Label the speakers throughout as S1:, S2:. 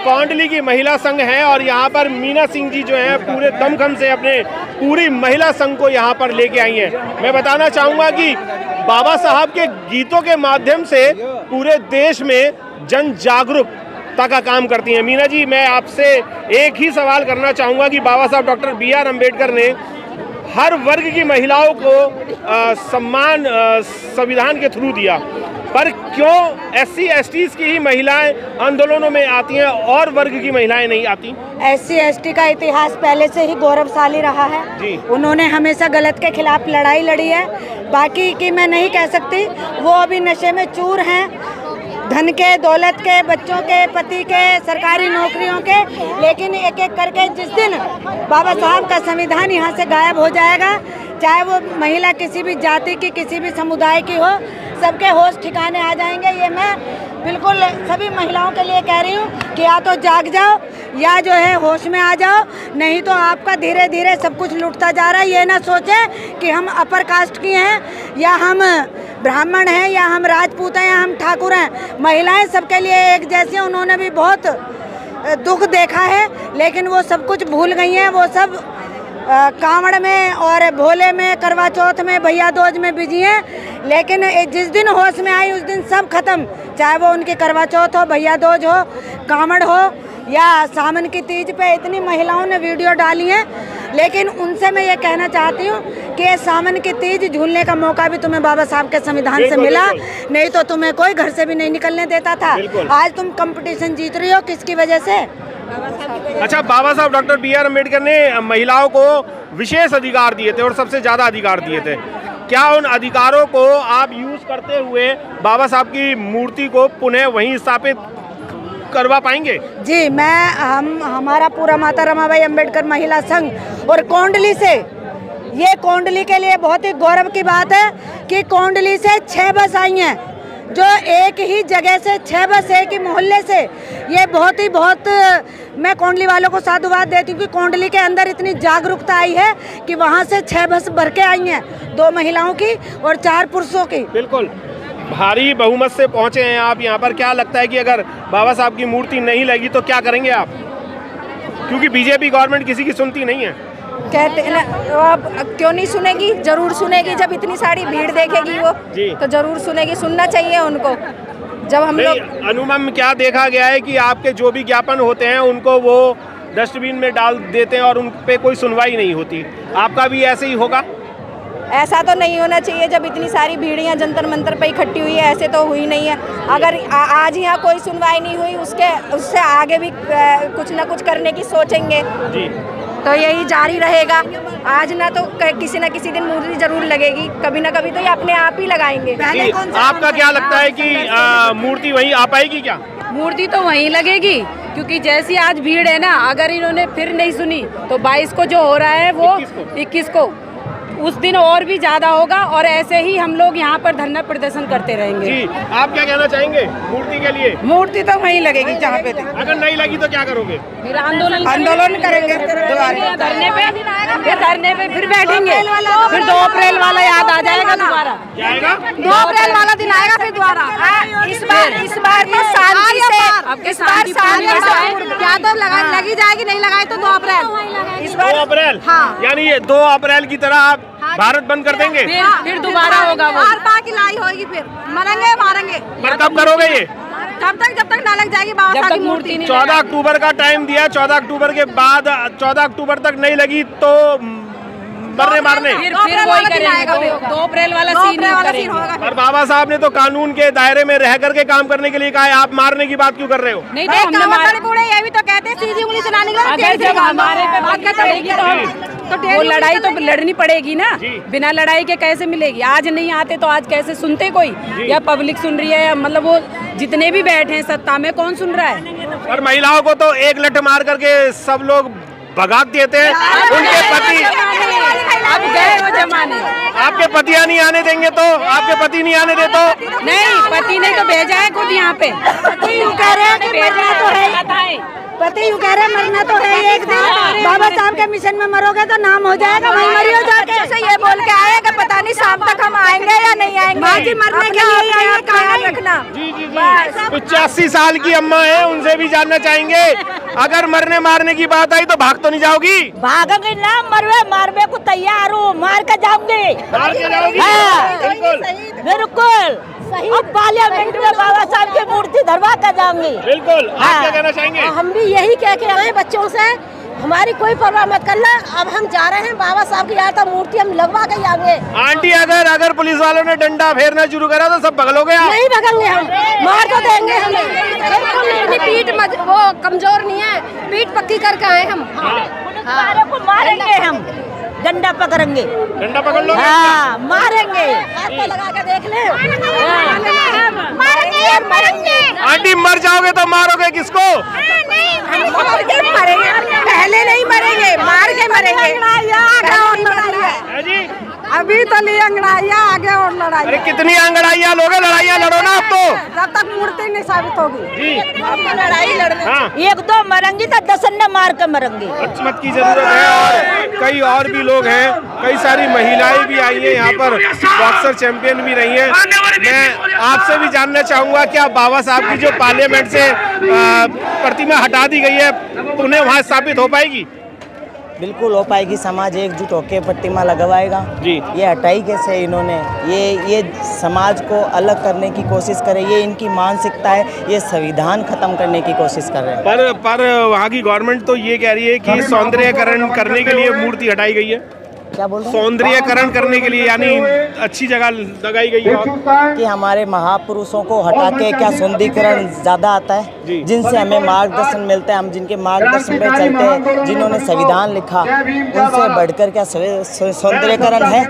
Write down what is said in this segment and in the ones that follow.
S1: कौंडली की महिला संघ है और यहाँ पर मीना सिंह जी जो हैं पूरे दमखम से अपने पूरी महिला संघ को यहाँ पर लेके आई हैं। मैं बताना चाहूँगा कि बाबा साहब के गीतों के माध्यम से पूरे देश में जन जागरूकता का काम करती हैं। मीना जी, मैं आपसे एक ही सवाल करना चाहूँगा कि बाबा साहब डॉक्टर B.R. अम्बेडकर ने हर वर्ग की महिलाओं को सम्मान संविधान के थ्रू दिया, पर क्यों SC STs की ही महिलाएं आंदोलनों में आती हैं और वर्ग की महिलाएं नहीं आती?
S2: SC ST का इतिहास पहले से ही गौरवशाली रहा है
S1: जी।
S2: उन्होंने हमेशा गलत के खिलाफ लड़ाई लड़ी है। बाकी की मैं नहीं कह सकती, वो अभी नशे में चूर हैं, धन के, दौलत के, बच्चों के, पति के, सरकारी नौकरियों के। लेकिन एक एक करके जिस दिन बाबा साहब का संविधान यहाँ से गायब हो जाएगा, चाहे वो महिला किसी भी जाति की, किसी भी समुदाय की हो, सबके होश ठिकाने आ जाएंगे। ये मैं बिल्कुल सभी महिलाओं के लिए कह रही हूँ कि या तो जाग जाओ या जो है होश में आ जाओ, नहीं तो आपका धीरे धीरे सब कुछ लुटता जा रहा है। ये ना सोचें कि हम अपर कास्ट की हैं या हम ब्राह्मण हैं या हम राजपूत हैं या हम ठाकुर हैं। महिलाएं सबके लिए एक जैसी हैं। उन्होंने भी बहुत दुख देखा है, लेकिन वो सब कुछ भूल गई हैं। वो सब कांवड़ में और भोले में, करवा चौथ में, भैया दूज में बिजी हैं। लेकिन जिस दिन होश में आई उस दिन सब खत्म, चाहे वो उनकी करवा चौथ हो, भैया दूज हो, कांवड़ हो या सावन की तीज पे इतनी महिलाओं ने वीडियो डाली हैं। लेकिन उनसे मैं ये कहना चाहती हूँ कि ये सावन की तीज झूलने का मौका भी तुम्हें बाबा साहब के संविधान से मिला, नहीं तो तुम्हें कोई घर से भी नहीं निकलने देता था। आज तुम कंपटीशन जीत रही हो, किसकी वजह से?
S1: अच्छा, बाबा साहब डॉक्टर B.R. अम्बेडकर ने महिलाओं को विशेष अधिकार दिए थे और सबसे ज़्यादा अधिकार दिए थे। क्या उन अधिकारों को आप यूज करते हुए बाबा साहब की मूर्ति को पुनः वहीं स्थापित करवा पाएंगे?
S2: जी, हमारा पूरा माता रमाबाई अम्बेडकर महिला संघ और कौंडली से, ये कौंडली के लिए बहुत ही गौरव की बात है कि कौंडली से 6 बस आई हैं, जो एक ही जगह से 6 बस एक ही मोहल्ले से। ये बहुत मैं कौंडली वालों को साधुवाद देती हूँ कि कौंडली के अंदर इतनी जागरूकता आई है कि वहाँ से 6 बस भर के आई हैं, 2 महिलाओं की और 4 पुरुषों की।
S1: बिल्कुल भारी बहुमत से पहुँचे हैं आप यहाँ पर। क्या लगता है कि अगर बाबा साहब की मूर्ति नहीं लगी तो क्या करेंगे आप? क्योंकि बीजेपी गवर्नमेंट किसी की सुनती नहीं है।
S3: कहते हैं ना, अब क्यों नहीं सुनेगी? जरूर सुनेगी। जब इतनी सारी भीड़ देखेगी वो तो जरूर सुनेगी। सुनना चाहिए उनको। जब हम लोग
S1: अनुमान क्या देखा गया है कि आपके जो भी ज्ञापन होते हैं उनको वो डस्टबिन में डाल देते हैं और उन पे कोई सुनवाई नहीं होती। आपका भी ऐसे ही होगा?
S3: ऐसा तो नहीं होना चाहिए। जब इतनी सारी भीड़ यहाँ जंतर मंतर पे इकट्ठी हुई है, ऐसे तो हुई नहीं है। अगर आज यहाँ कोई सुनवाई नहीं हुई, उससे आगे भी कुछ ना कुछ करने की सोचेंगे जी। तो यही जारी रहेगा। आज ना तो किसी न किसी दिन मूर्ति जरूर लगेगी, कभी ना कभी तो ये अपने आप ही लगाएंगे।
S1: आपका क्या लगता है कि मूर्ति वहीं आ पाएगी क्या?
S4: मूर्ति तो वहीं लगेगी, क्योंकि जैसी आज भीड़ है ना, अगर इन्होंने फिर नहीं सुनी तो 22 को जो हो रहा है वो 21 को उस दिन और भी ज्यादा होगा। और ऐसे ही हम लोग यहाँ पर धरना प्रदर्शन करते रहेंगे।
S1: जी, आप क्या कहना चाहेंगे मूर्ति के लिए?
S2: मूर्ति तो वहीं लगेगी जहाँ पे थी।
S1: अगर नहीं लगी तो क्या करोगे?
S4: फिर आंदोलन
S2: करेंगे,
S4: धरने पे फिर बैठेंगे। फिर 2 अप्रैल वाला याद आ जाएगा दोबारा।
S1: क्या आएगा?
S3: 2 अप्रैल वाला दिन आएगा फिर दोबारा। इस बार तो शांति से क्या तो लगी जाएगी, नहीं लगाए तो 2 अप्रैल।
S1: इस बार 2 अप्रैल,
S3: हाँ।
S1: यानी ये 2 अप्रैल की तरह आप भारत बंद कर देंगे?
S4: फिर दोबारा होगा वो।
S3: की लड़ाई होगी, फिर मरेंगे मारेंगे।
S1: पर कब करोगे ये?
S3: तब तक जब तक ना लग जाएगी बाबा साहब की मूर्ति।
S1: 14 अक्टूबर का टाइम दिया। 14 अक्टूबर के बाद 14 अक्टूबर तक नहीं लगी तो मारने
S4: फिर वही करेंगे। 2 अप्रैल वाला सीन होगा।
S1: और बाबा साहब ने तो कानून के दायरे में रह करके काम करने के लिए कहा है, आप मारने की बात क्यों कर रहे हो?
S4: नहीं तो हमने
S3: ये भी तो कहते हैं सीधी उंगली चलाने
S4: अगर जब हमारे पे बात करेगी तो वो लड़ाई तो लड़नी पड़ेगी ना। बिना लड़ाई के कैसे मिलेगी? आज नहीं आते तो आज कैसे सुनते कोई? या पब्लिक सुन रही है, या मतलब वो जितने भी बैठे हैं सत्ता में, कौन सुन रहा है?
S1: और महिलाओं को तो एक लठ मार करके सब लोग भगा देते हैं। उनके पति
S4: अब गए वो जमाने।
S1: आपके पतियां नहीं आने देंगे तो? आपके पति नहीं आने दे तो?
S4: नहीं, पति ने तो भेजा है खुद यहाँ पे।
S2: कह रहे हैं कि भेजना तो है। पति यूँ कह रहे मरना तो है एक दिन, बाबा साहब के मिशन में मरोगे तो नाम हो जाएगा, वहीं मरियो जाके।
S3: से ये बोल के आए कि पता नहीं शाम तक हम आएंगे या नहीं आएंगे।
S2: माँ जी मरने के लिए आई है,
S3: ख्याल रखना।
S1: जी जी जी 85 साल की अम्मा है, उनसे भी जानना चाहेंगे, अगर मरने मारने की बात आई तो भाग तो नहीं जाओगी?
S2: भागेंगे ना, मारवे को तैयार हूँ, मार के जाऊंगी।
S1: मार के जाओगी? बिल्कुल
S2: बिल्कुल अब पार्लियामेंट में बाबा साहब की मूर्ति धरवा कर जाऊंगी।
S1: बिल्कुल। आप क्या कहना चाहेंगे?
S2: हम भी यही कह के आए बच्चों से, हमारी कोई परवाह मत करना, अब हम जा रहे हैं बाबा साहब की यार मूर्ति हम लगवा के आएंगे।
S1: आंटी अगर पुलिस वालों ने डंडा फेरना शुरू करा तो सब भगलोगे आप?
S2: नहीं भगेंगे हम, मार तो देंगे हमें।
S3: पीठ वो कमजोर नहीं है, पीठ पक्की करके आए हम।
S2: को मारेंगे हम, डंडा पकड़ेंगे,
S1: डंडा पकड़ लो।
S2: हाँ मारेंगे, हाथ पे लगा के देख ले। मारेंगे मारेंगे।
S1: आंटी मर जाओगे तो मारोगे किसको?
S3: मरेंगे, पहले नहीं मरेंगे, मार के मरेंगे।
S1: है जी?
S3: अभी तो नहीं अंगड़ाइया, आगे और लड़ाई।
S1: अरे कितनी अंगड़ाइयाँ लोगे, लड़ाइयाँ लड़ो ना अब तो।
S3: जब तक मूर्ति नहीं साबित होगी
S1: जी
S3: लड़ाई लड़ने।
S1: हाँ,
S2: एक दो मरेंगी तो 10 ने मार के मरेंगे।
S1: मत की जरूरत है। और कई और भी लोग हैं, कई सारी महिलाएं भी आई हैं यहाँ पर, बॉक्सर चैंपियन भी रही हैं। मैं आपसे भी जानना चाहूँगा, क्या बाबा साहब की जो पार्लियामेंट से प्रतिमा हटा दी गई है, उन्हें वहाँ स्थापित हो पाएगी?
S5: बिल्कुल हो पाएगी, समाज एकजुट होकर प्रतिमा लगवाएगा
S1: जी।
S5: ये हटाई कैसे इन्होंने, ये समाज को अलग करने की कोशिश करे, ये इनकी मानसिकता है, ये संविधान खत्म करने की कोशिश कर रहे हैं।
S1: पर वहाँ की गवर्नमेंट तो ये कह रही है कि सौंदर्यकरण करने के लिए मूर्ति हटाई गई है।
S5: क्या बोल रहे हैं?
S1: सौंदर्यकरण करने के लिए, यानी अच्छी जगह लगाई गई है।
S5: कि हमारे महापुरुषों को हटा के क्या सुंदरीकरण ज्यादा आता
S1: जी।
S5: है, जिनसे हमें मार्गदर्शन मिलता है, हम जिनके मार्गदर्शन पे चलते हैं, जिन्होंने संविधान लिखा, उनसे बढ़कर क्या सौंदर्यकरण है?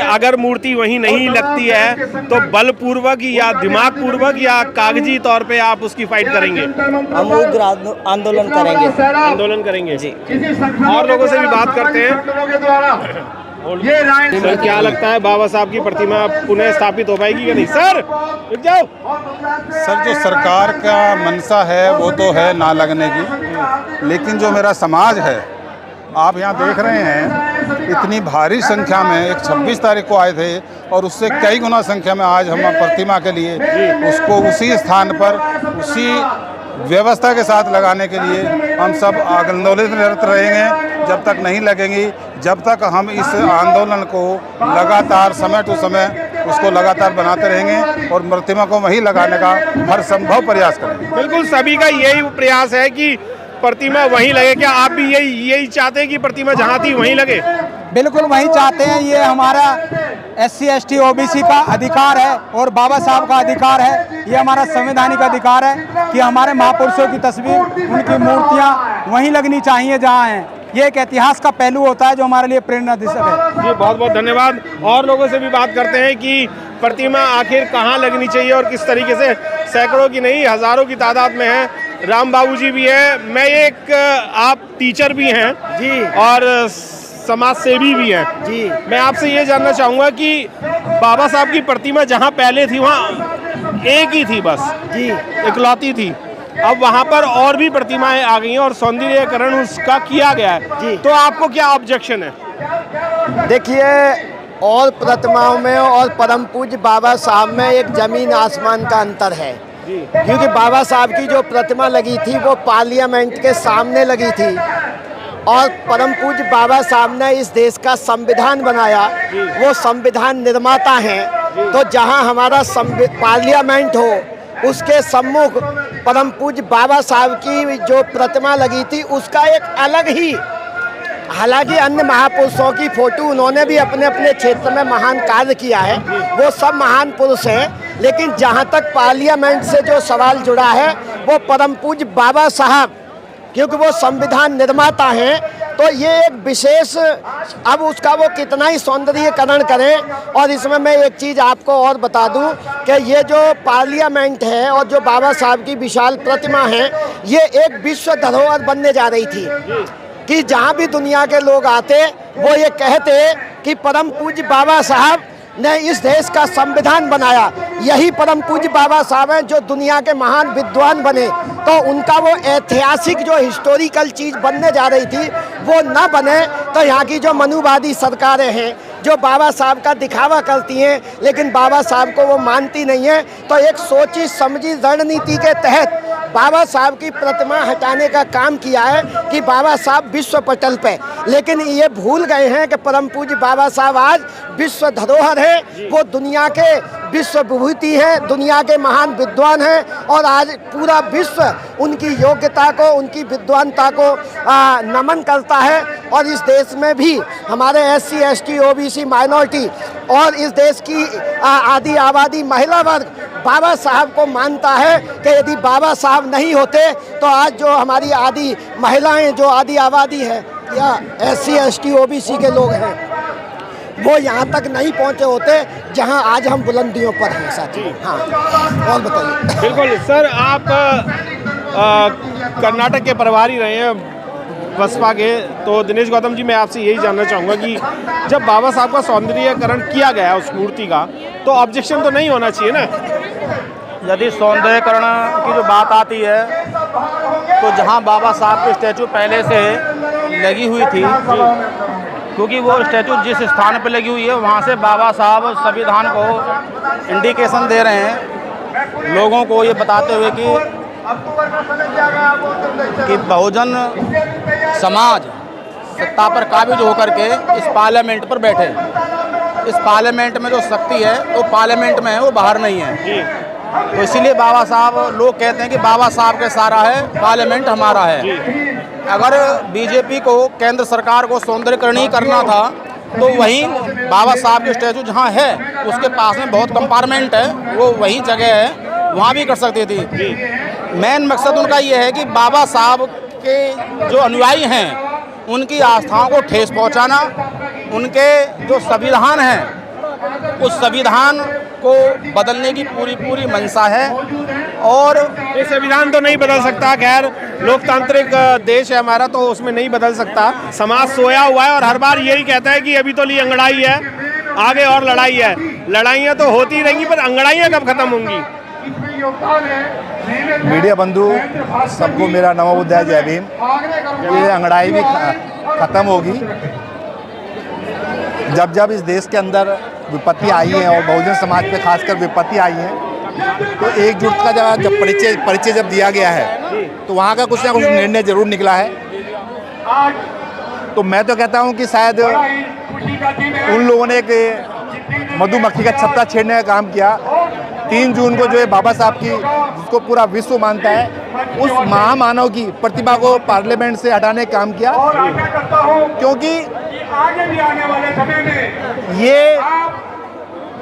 S1: अगर मूर्ति वहीं नहीं लगती है तो बलपूर्वक या दिमाग पूर्वक या कागजी तौर पे आप उसकी फाइट करेंगे?
S5: हम उग्र आंदोलन करेंगे।
S1: आंदोलन करेंगे जी। और लोगों से भी बात करते हैं। सर, क्या लगता है बाबा साहब की प्रतिमा पुनः स्थापित हो पाएगी या नहीं? सर रुक जाओ।
S6: सर, जो सरकार का मंशा है वो तो है ना लगने की, लेकिन जो मेरा समाज है, आप यहाँ देख रहे हैं इतनी भारी संख्या में, एक 26 तारीख को आए थे और उससे कई गुना संख्या में आज हम प्रतिमा के लिए उसको उसी स्थान पर उसी व्यवस्था के साथ लगाने के लिए हम सब आंदोलित निरत रहेंगे। जब तक नहीं लगेंगी, जब तक हम इस आंदोलन को लगातार समय टू समय उसको लगातार बनाते रहेंगे और प्रतिमा को वहीं लगाने का हर संभव प्रयास करेंगे।
S1: बिल्कुल, सभी का यही प्रयास है कि प्रतिमा वहीं लगे। क्या आप भी यही चाहते हैं कि प्रतिमा जहाँ थी वहीं लगे?
S7: बिल्कुल वही चाहते हैं। ये हमारा SC ST OBC का अधिकार है और बाबा साहब का अधिकार है। ये हमारा संवैधानिक अधिकार है कि हमारे महापुरुषों की तस्वीर, उनकी मूर्तियां वहीं लगनी चाहिए जहां हैं। ये एक इतिहास का पहलू होता है जो हमारे लिए प्रेरणादायक है।
S1: जी, बहुत बहुत धन्यवाद। और लोगों से भी बात करते हैं कि प्रतिमा आखिर कहाँ लगनी चाहिए और किस तरीके से। सैकड़ों की नहीं, हजारों की तादाद में है। राम बाबू जी भी है, मैं एक आप टीचर भी हैं जी और समाज सेवी भी हैं जी। मैं आपसे ये जानना चाहूँगा कि बाबा साहब की प्रतिमा जहाँ पहले थी वहाँ एक ही थी बस जी, इकलौती थी। अब वहाँ पर और भी प्रतिमाएं आ गई हैं और सौंदर्यीकरण उसका किया गया है जी। तो आपको क्या ऑब्जेक्शन है?
S8: देखिए, और प्रतिमाओं में और परम पूज्य बाबा साहब में एक जमीन आसमान का अंतर है, क्योंकि बाबा साहब की जो प्रतिमा लगी थी वो पार्लियामेंट के सामने लगी थी और परम पूज्य बाबा साहब ने इस देश का संविधान बनाया, वो संविधान निर्माता हैं। तो जहां हमारा पार्लियामेंट हो उसके सम्मुख परम पूज्य बाबा साहब की जो प्रतिमा लगी थी उसका एक अलग ही, हालांकि अन्य महापुरुषों की फोटो उन्होंने भी अपने अपने क्षेत्र में महान कार्य किया है, वो सब महान पुरुष हैं, लेकिन जहां तक पार्लियामेंट से जो सवाल जुड़ा है वो परम पूज्य बाबा साहब, क्योंकि वो संविधान निर्माता हैं, तो ये एक विशेष, अब उसका वो कितना ही सौंदर्यीकरण करें। और इसमें मैं एक चीज़ आपको और बता दूं कि ये जो पार्लियामेंट है और जो बाबा साहब की विशाल प्रतिमा है, ये एक विश्व धरोहर बनने जा रही थी कि जहाँ भी दुनिया के लोग आते वो ये कहते कि परम पूज्य बाबा साहब ने इस देश का संविधान बनाया, यही परम पूज्य बाबा साहब हैं जो दुनिया के महान विद्वान बने। तो उनका वो ऐतिहासिक जो हिस्टोरिकल चीज़ बनने जा रही थी वो ना बने, तो यहाँ की जो मनुवादी सरकारें हैं जो बाबा साहब का दिखावा करती हैं लेकिन बाबा साहब को वो मानती नहीं है, तो एक सोची समझी रणनीति के तहत बाबा साहब की प्रतिमा हटाने का काम किया है कि बाबा साहब विश्व पटल पे, लेकिन ये भूल गए हैं कि परम पूज्य बाबा साहब आज विश्व धरोहर है, वो दुनिया के विश्व विभूति है, दुनिया के महान विद्वान हैं और आज पूरा विश्व उनकी योग्यता को, उनकी विद्वानता को नमन करता है। और इस देश में भी हमारे SC ST OBC माइनॉरिटी और इस देश की आधी आबादी महिला वर्ग बाबा साहब को मानता है कि यदि बाबा साहब नहीं होते तो आज जो हमारी आधी महिलाएं, जो आधी आबादी है या SC ST OBC के लोग हैं, वो यहाँ तक नहीं पहुँचे होते जहाँ आज हम बुलंदियों पर हैं साथी। हाँ, और बताइए।
S1: बिल्कुल सर, आप कर्नाटक के प्रभारी रहे हैं बसपा के, तो दिनेश गौतम जी मैं आपसे यही जानना चाहूँगा कि जब बाबा साहब का सौंदर्यीकरण किया गया उस मूर्ति का, तो ऑब्जेक्शन तो नहीं होना चाहिए ना?
S9: यदि सौंदर्यीकरण की जो बात आती है तो जहाँ बाबा साहब की स्टैचू पहले से लगी हुई थी, क्योंकि वो स्टैचू जिस स्थान पर लगी हुई है वहाँ से बाबा साहब संविधान को इंडिकेशन दे रहे हैं लोगों को, ये बताते हुए कि बहुजन समाज सत्ता पर काबिज होकर के इस पार्लियामेंट पर बैठे। इस पार्लियामेंट में जो शक्ति है वो पार्लियामेंट में है, वो बाहर नहीं है। तो इसीलिए बाबा साहब, लोग कहते हैं कि बाबा साहब के सारा है, पार्लियामेंट हमारा है। अगर बीजेपी को, केंद्र सरकार को सौंदर्यीकरण ही करना था तो वहीं बाबा साहब के स्टैचू जहाँ है उसके पास में बहुत कंपार्टमेंट है, वो वहीं जगह है, वहाँ भी कर सकती थी। मेन मकसद उनका ये है कि बाबा साहब के जो अनुयायी हैं उनकी आस्थाओं को ठेस पहुँचाना, उनके जो संविधान हैं उस संविधान को बदलने की पूरी मंशा है। और
S1: ये संविधान तो नहीं बदल सकता, खैर लोकतांत्रिक देश है हमारा, तो उसमें नहीं बदल सकता। समाज सोया हुआ है और हर बार यही कहता है कि अभी तो ली अंगड़ाई है, आगे और लड़ाई है। लड़ाइयाँ तो होती रहेंगी पर अंगड़ाइयाँ कब खत्म होंगी?
S10: मीडिया बंधु सबको मेरा नमोबुद्धाय जय भीम। ये अंगड़ाई भी ख़त्म होगी। जब जब इस देश के अंदर विपत्ति आई है और बहुजन समाज पे खासकर विपत्ति आई है, तो एकजुट का जब परिचय जब दिया गया है तो वहाँ का कुछ ना कुछ निर्णय जरूर निकला है। तो मैं तो कहता हूँ कि शायद उन लोगों ने एक मधुमक्खी का छत्ता छेड़ने का काम किया। 3 जून को जो है बाबा साहब की, जिसको पूरा विश्व मानता है, उस महामानव की प्रतिमा को पार्लियामेंट से हटाने का काम किया, क्योंकि ये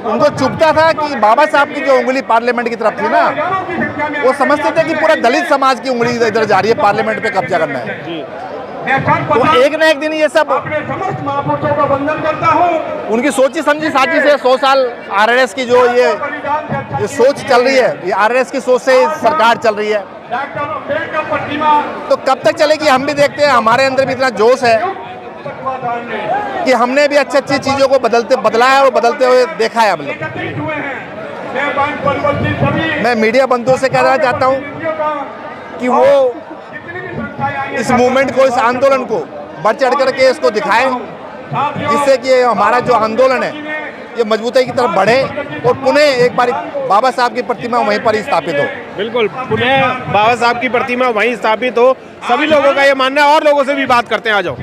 S10: उनको चुभता था कि बाबा साहब की जो उंगली पार्लियामेंट की तरफ थी ना, वो समझते थे कि पूरा दलित समाज की उंगली इधर जा रही है, पार्लियामेंट पे कब्जा करना है। तो एक न एक दिन ये सब उनकी सोची समझी साजिश है। 100 साल RRS की जो ये सोच चल रही है, ये RRS की सोच से सरकार चल रही है, तो कब तक चलेगी हम भी देखते हैं। हमारे अंदर भी इतना जोश है कि हमने भी अच्छी चीज़ों को बदला है और बदलते हुए देखा है हम लोग। मैं मीडिया बंधुओं से कहना चाहता हूँ कि वो इस मूवमेंट को, इस आंदोलन को बढ़ चढ़ करके इसको दिखाएं, जिससे कि हमारा जो आंदोलन है ये मजबूती की तरफ बढ़े और पुनः एक बार बाबा साहब की प्रतिमा वहीं पर ही स्थापित हो।
S1: बिल्कुल, पुनः बाबा साहब की प्रतिमा वहीं स्थापित हो, सभी लोगों का ये मानना है। और लोगों से भी बात करते हैं, आ जाओ।